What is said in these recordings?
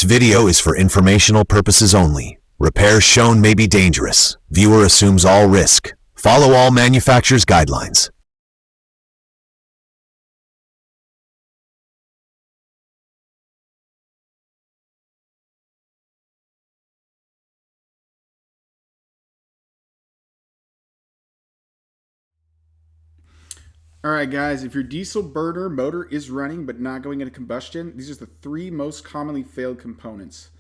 video is for informational purposes only. Repairs shown may be dangerous. Viewer assumes all risk. Follow all manufacturer's guidelines. All right, guys, if your diesel burner motor is running but not going into combustion, these are the three most commonly failed components.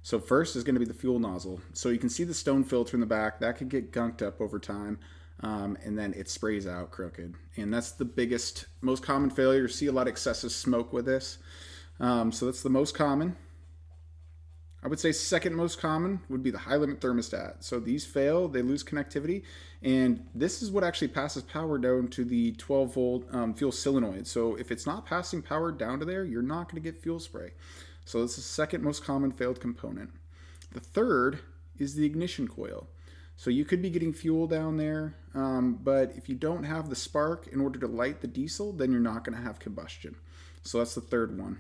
So first is going to be the fuel nozzle. So you can see the stone filter in the back. That could get gunked up over time, and then it sprays out crooked. And that's the biggest, most common failure. You see a lot of excessive smoke with this. So that's the most common. I would say second most common would be the high limit thermostat. So these fail, they lose connectivity, and this is what actually passes power down to the 12 volt fuel solenoid. So if it's not passing power down to there, you're not going to get fuel spray. So this is the second most common failed component. The third is the ignition coil. So you could be getting fuel down there, but if you don't have the spark in order to light the diesel, then you're not going to have combustion. So that's the third one.